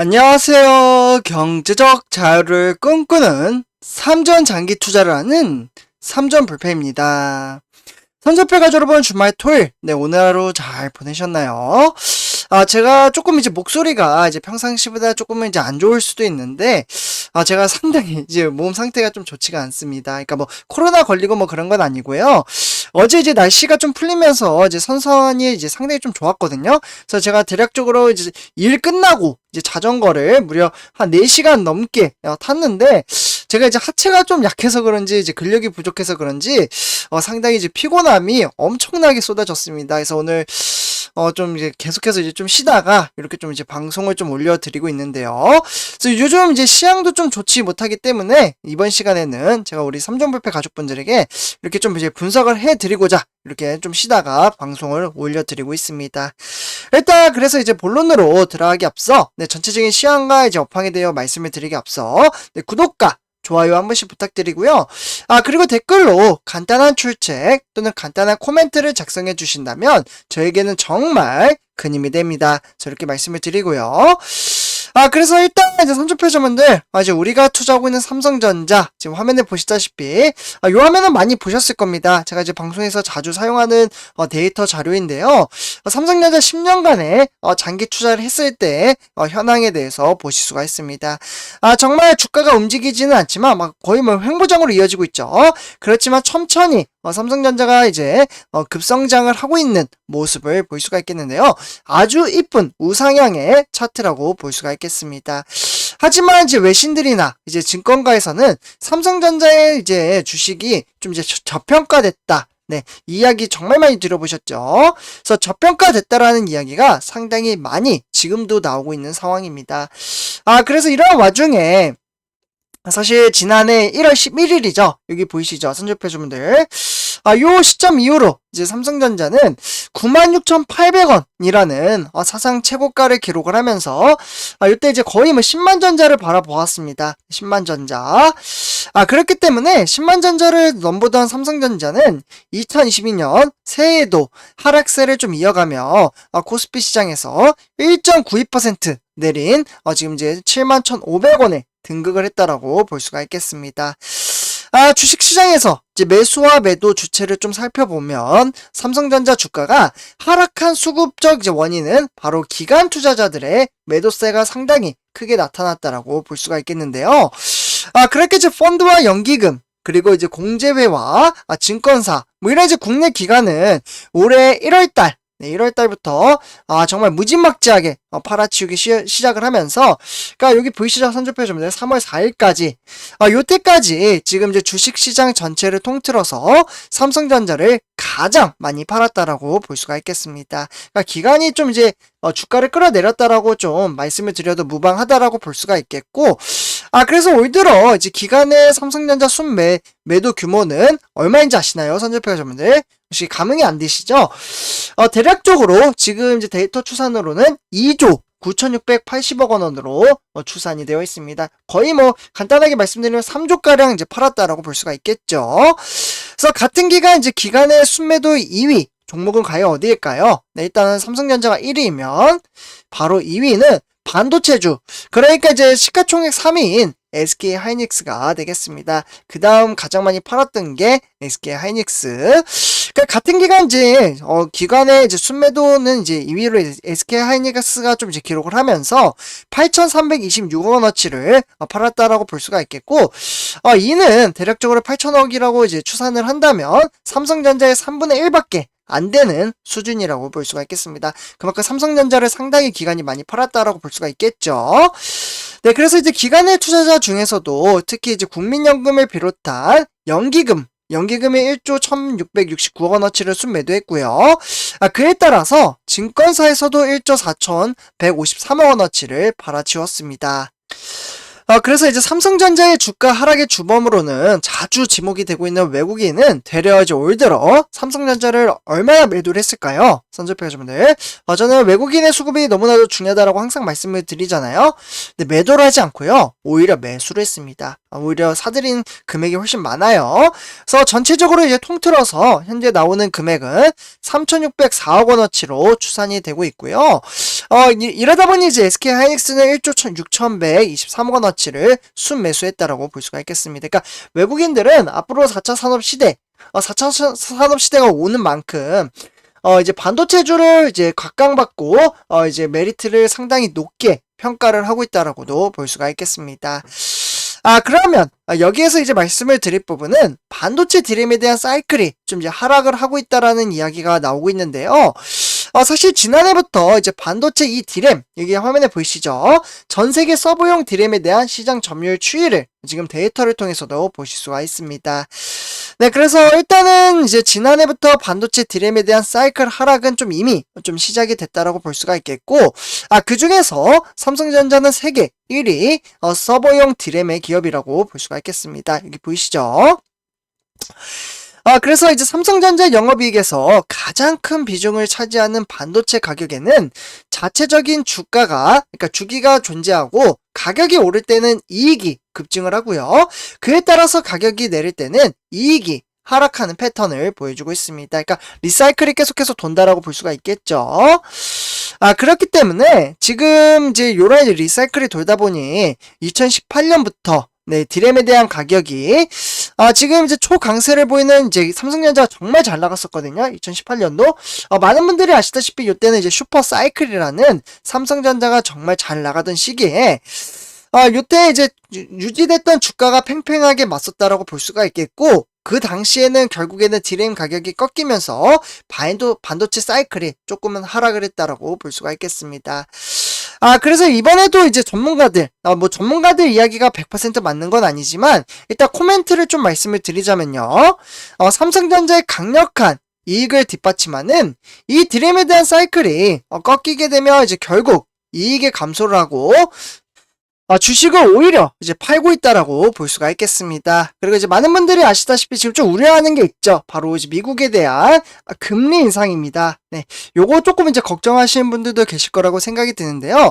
안녕하세요. 경제적 자유를 꿈꾸는 삼전 장기 투자를 하는 삼전불패입니다. 선전패가 여러분 주말 토요일, 오늘 하루 잘 보내셨나요? 제가 조금 이제 목소리가 이제 평상시보다 조금은 이제 안 좋을 수도 있는데, 제가 상당히 이제 몸 상태가 좀 좋지가 않습니다. 그러니까 뭐 코로나 걸리고 뭐 그런 건 아니고요. 어제 이제 날씨가 좀 풀리면서 이제 선선이 이제 상당히 좀 좋았거든요. 그래서 제가 대략적으로 이제 일 끝나고 이제 자전거를 무려 한 4시간 넘게 탔는데, 제가 이제 하체가 좀 약해서 그런지 이제 근력이 부족해서 그런지 상당히 이제 피곤함이 엄청나게 쏟아졌습니다. 그래서 오늘 좀 이제 계속해서 이제 좀 쉬다가 이렇게 좀 이제 방송을 좀 올려드리고 있는데요. 그래서 요즘 이제 시향도 좀 좋지 못하기 때문에 이번 시간에는 제가 우리 삼전불패 가족분들에게 이렇게 좀 이제 분석을 해드리고자 이렇게 좀 쉬다가 방송을 올려드리고 있습니다. 일단 그래서 이제 본론으로 들어가기 앞서 전체적인 시향과 이제 업황에 대해 말씀을 드리기 앞서 구독과 좋아요 한 번씩 부탁드리고요. 그리고 댓글로 간단한 출첵 또는 간단한 코멘트를 작성해 주신다면 저에게는 정말 큰 힘이 됩니다. 저렇게 말씀을 드리고요. 그래서 일단 이제 선조표저분들, 이제 우리가 투자하고 있는 삼성전자, 지금 화면에 보시다시피, 요 화면은 많이 보셨을 겁니다. 제가 이제 방송에서 자주 사용하는 데이터 자료인데요. 삼성전자 10년간의 장기 투자를 했을 때 현황에 대해서 보실 수가 있습니다. 정말 주가가 움직이지는 않지만 막 거의 뭐 횡보장으로 이어지고 있죠. 그렇지만 천천히 삼성전자가 이제 급성장을 하고 있는 모습을 볼 수가 있겠는데요. 아주 이쁜 우상향의 차트라고 볼 수가 있겠습니다. 하지만 이제 외신들이나 이제 증권가에서는 삼성전자의 이제 주식이 좀 이제 저평가됐다. 이야기 정말 많이 들어보셨죠? 그래서 저평가됐다라는 이야기가 상당히 많이 지금도 나오고 있는 상황입니다. 그래서 이런 와중에 사실 지난해 1월 11일이죠. 여기 보이시죠? 선조표주분들. 요 시점 이후로 이제 삼성전자는 96,800원이라는 사상 최고가를 기록을 하면서 이때 이제 거의 뭐 10만 전자를 바라보았습니다. 10만 전자. 그렇기 때문에 10만 전자를 넘보던 삼성전자는 2022년 새해에도 하락세를 좀 이어가며 코스피 시장에서 1.92% 내린 지금 이제 71,500원에 등극을 했다라고 볼 수가 있겠습니다. 주식시장에서 이제 매수와 매도 주체를 좀 살펴보면 삼성전자 주가가 하락한 수급적 이제 원인은 바로 기관 투자자들의 매도세가 상당히 크게 나타났다라고 볼 수가 있겠는데요. 그렇게 이제 펀드와 연기금 그리고 이제 공제회와 증권사 뭐 이런 이제 국내 기관은 올해 1월달 1월달부터 정말 무지막지하게 팔아치우기 시작을 하면서, 그러니까 여기 보이시죠? 선조표점들 3월 4일까지 요때까지 지금 이제 주식시장 전체를 통틀어서 삼성전자를 가장 많이 팔았다라고 볼 수가 있겠습니다. 그러니까 기간이 좀 이제 주가를 끌어내렸다라고 좀 말씀을 드려도 무방하다라고 볼 수가 있겠고, 그래서 올 들어 이제 기간의 삼성전자 매도 규모는 얼마인지 아시나요? 선조표점들 혹시 감흥이 안 되시죠? 대략적으로 지금 이제 데이터 추산으로는 2조 9,680억 원으로 추산이 되어 있습니다. 거의 뭐 간단하게 말씀드리면 3조가량 이제 팔았다라고 볼 수가 있겠죠. 그래서 같은 기간 이제 기간의 순매도 2위 종목은 과연 어디일까요? 일단은 삼성전자가 1위이면 바로 2위는 반도체주. 그러니까 이제 시가총액 3위인 SK 하이닉스가 되겠습니다. 그 다음 가장 많이 팔았던 게 SK 하이닉스. 그러니까 같은 기간 이제 기간의 이제 순매도는 이제 2위로 SK 하이닉스가 좀 이제 기록을 하면서 8,326억 원어치를 팔았다라고 볼 수가 있겠고, 이는 대략적으로 8천억이라고 이제 추산을 한다면 삼성전자의 3분의 1밖에 안 되는 수준이라고 볼 수가 있겠습니다. 그만큼 삼성전자를 상당히 기간이 많이 팔았다라고 볼 수가 있겠죠. 그래서 이제 기간의 투자자 중에서도 특히 이제 국민연금을 비롯한 연기금이 1조 1,669억 원어치를 순매도했고요. 그에 따라서 증권사에서도 1조 4,153억 원어치를 팔아치웠습니다. 그래서 이제 삼성전자의 주가 하락의 주범으로는 자주 지목이 되고 있는 외국인은 되려 이제 올 들어 삼성전자를 얼마나 매도를 했을까요? 선조표여러분들, 저는 외국인의 수급이 너무나도 중요하다고 항상 말씀을 드리잖아요. 근데 매도를 하지 않고요, 오히려 매수를 했습니다. 오히려 사들인 금액이 훨씬 많아요. 그래서 전체적으로 이제 통틀어서 현재 나오는 금액은 3,604억 원어치로 추산이 되고 있고요. 이러다 보니 이제 SK 하이닉스는 1조 6,123억 원어치를 순매수했다라고 볼 수가 있겠습니다. 그러니까 외국인들은 앞으로 4차 산업 시대, 4차 산업 시대가 오는 만큼 이제 반도체주를 이제 각광받고 이제 메리트를 상당히 높게 평가를 하고 있다라고도 볼 수가 있겠습니다. 그러면 여기에서 이제 말씀을 드릴 부분은 반도체 디램에 대한 사이클이 좀 이제 하락을 하고 있다라는 이야기가 나오고 있는데요. 사실 지난해부터 이제 반도체 이 디램, 여기 화면에 보이시죠? 전 세계 서버용 디램에 대한 시장 점유율 추이를 지금 데이터를 통해서도 보실 수가 있습니다. 네, 그래서 일단은 이제 지난해부터 반도체 디램에 대한 사이클 하락은 좀 이미 좀 시작이 됐다라고 볼 수가 있겠고, 그 중에서 삼성전자는 세계 1위 서버용 디램의 기업이라고 볼 수가 있겠습니다. 여기 보이시죠? 그래서 이제 삼성전자 영업이익에서 가장 큰 비중을 차지하는 반도체 가격에는 자체적인 그러니까 주기가 존재하고 가격이 오를 때는 이익이 급증을 하고요. 그에 따라서 가격이 내릴 때는 이익이 하락하는 패턴을 보여주고 있습니다. 그러니까 리사이클이 계속해서 돈다라고 볼 수가 있겠죠. 그렇기 때문에 지금 이제 요런 리사이클이 돌다 보니 2018년부터 네, 디램에 대한 가격이 지금 이제 초강세를 보이는 이제 삼성전자가 정말 잘 나갔었거든요. 2018년도. 많은 분들이 아시다시피 이때는 이제 슈퍼 사이클이라는 삼성전자가 정말 잘 나가던 시기에 이때 이제 유지됐던 주가가 팽팽하게 맞섰다라고 볼 수가 있겠고, 그 당시에는 결국에는 디램 가격이 꺾이면서 반도체 사이클이 조금은 하락을 했다라고 볼 수가 있겠습니다. 그래서 이번에도 이제 전문가들 이야기가 100% 맞는 건 아니지만, 일단 코멘트를 좀 말씀을 드리자면요. 삼성전자의 강력한 이익을 뒷받침하는 이 디램에 대한 사이클이 꺾이게 되면 이제 결국 이익의 감소를 하고, 주식을 오히려 이제 팔고 있다라고 볼 수가 있겠습니다. 그리고 이제 많은 분들이 아시다시피 지금 좀 우려하는 게 있죠. 바로 이제 미국에 대한 금리 인상입니다. 네, 요거 조금 이제 걱정하시는 분들도 계실 거라고 생각이 드는데요.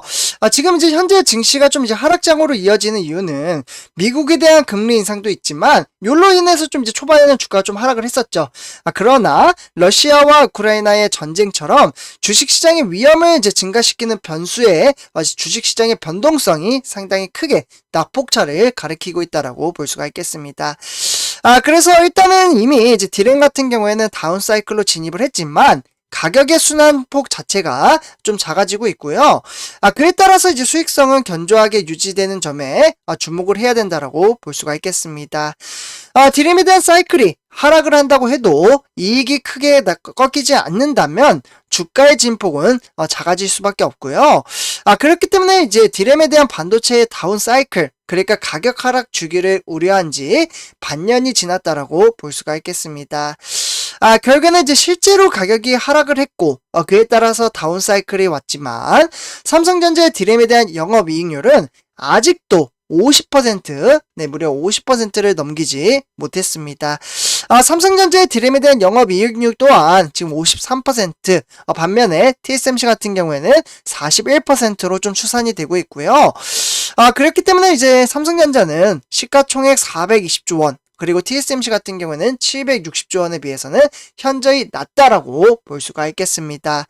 지금 이제 현재 증시가 좀 이제 하락장으로 이어지는 이유는 미국에 대한 금리 인상도 있지만, 요로 인해서 좀 이제 초반에는 주가가 좀 하락을 했었죠. 그러나 러시아와 우크라이나의 전쟁처럼 주식시장의 위험을 이제 증가시키는 변수에 주식시장의 변동성이 상당히 크게 낙폭차를 가리키고 있다라고 볼 수가 있겠습니다. 그래서 일단은 이미 이제 디램 같은 경우에는 다운 사이클로 진입을 했지만, 가격의 순환폭 자체가 좀 작아지고 있고요. 그에 따라서 이제 수익성은 견조하게 유지되는 점에 주목을 해야 된다라고 볼 수가 있겠습니다. 디램에 대한 사이클이 하락을 한다고 해도 이익이 크게 꺾이지 않는다면 주가의 진폭은 작아질 수밖에 없고요. 그렇기 때문에 이제 디램에 대한 반도체의 다운 사이클, 그러니까 가격 하락 주기를 우려한 지 반년이 지났다라고 볼 수가 있겠습니다. 결국에는 이제 실제로 가격이 하락을 했고, 그에 따라서 다운 사이클이 왔지만, 삼성전자의 디램에 대한 영업이익률은 아직도 50%, 네, 무려 50%를 넘기지 못했습니다. 삼성전자의 디램에 대한 영업이익률 또한 지금 53%, 반면에 TSMC 같은 경우에는 41%로 좀 추산이 되고 있고요. 그렇기 때문에 이제 삼성전자는 시가총액 420조 원, 그리고 TSMC 같은 경우에는 760조 원에 비해서는 현저히 낮다라고 볼 수가 있겠습니다.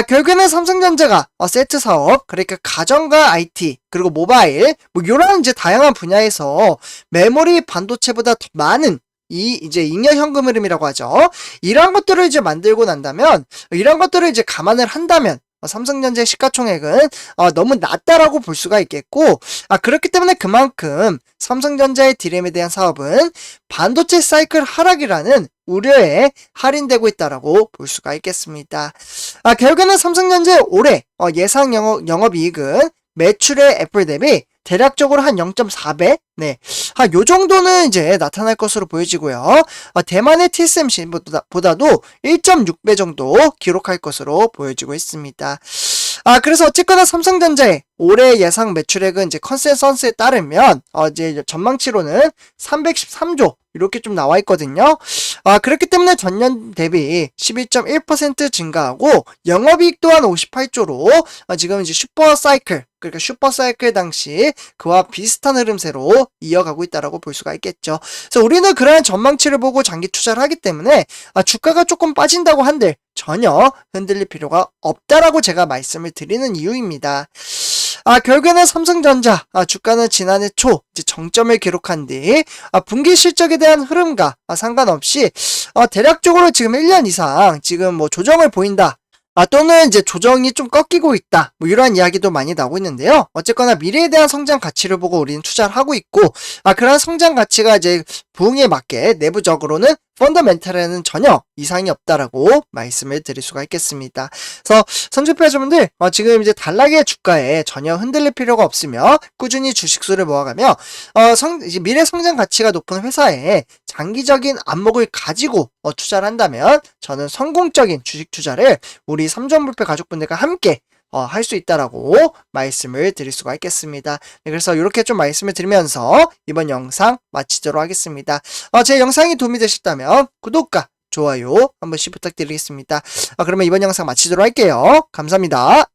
결국에는 삼성전자가 세트 사업, 그러니까 가전과 IT, 그리고 모바일, 요런 이제 다양한 분야에서 메모리 반도체보다 더 많은 이제 잉여 현금 흐름이라고 하죠. 이런 것들을 이제 만들고 난다면, 이런 것들을 이제 감안을 한다면, 삼성전자의 시가총액은 너무 낮다라고 볼 수가 있겠고, 그렇기 때문에 그만큼 삼성전자의 디램에 대한 사업은 반도체 사이클 하락이라는 우려에 할인되고 있다라고 볼 수가 있겠습니다. 결국에는 삼성전자의 올해 예상 영업이익은 매출의 애플 대비 대략적으로 한 0.4배? 네. 요 정도는 이제 나타날 것으로 보여지고요. 대만의 TSMC보다도 1.6배 정도 기록할 것으로 보여지고 있습니다. 그래서 어쨌거나 삼성전자의 올해 예상 매출액은 이제 컨센서스에 따르면 이제 전망치로는 313조 이렇게 좀 나와 있거든요. 그렇기 때문에 전년 대비 11.1% 증가하고 영업이익 또한 58조로 지금 이제 슈퍼사이클, 그러니까 슈퍼사이클 당시 그와 비슷한 흐름세로 이어가고 있다라고 볼 수가 있겠죠. 그래서 우리는 그러한 전망치를 보고 장기 투자를 하기 때문에 주가가 조금 빠진다고 한들 전혀 흔들릴 필요가 없다라고 제가 말씀을 드리는 이유입니다. 결국에는 삼성전자 주가는 지난해 초 이제 정점을 기록한 뒤 분기 실적에 대한 흐름과 상관없이 대략적으로 지금 1년 이상 지금 뭐 조정을 보인다. 또는 이제 조정이 좀 꺾이고 있다. 뭐 이러한 이야기도 많이 나오고 있는데요. 어쨌거나 미래에 대한 성장 가치를 보고 우리는 투자를 하고 있고, 그런 성장 가치가 이제 부응에 맞게 내부적으로는 펀더멘탈에는 전혀 이상이 없다라고 말씀을 드릴 수가 있겠습니다. 그래서 선주표자분들 지금 이제 단락의 주가에 전혀 흔들릴 필요가 없으며 꾸준히 주식수를 모아가며 이제 미래 성장 가치가 높은 회사에 장기적인 안목을 가지고 투자를 한다면 저는 성공적인 주식 투자를 우리 삼전불패 가족분들과 함께 할 수 있다라고 말씀을 드릴 수가 있겠습니다. 네, 그래서 이렇게 좀 말씀을 드리면서 이번 영상 마치도록 하겠습니다. 제 영상이 도움이 되셨다면 구독과 좋아요 한 번씩 부탁드리겠습니다. 그러면 이번 영상 마치도록 할게요. 감사합니다.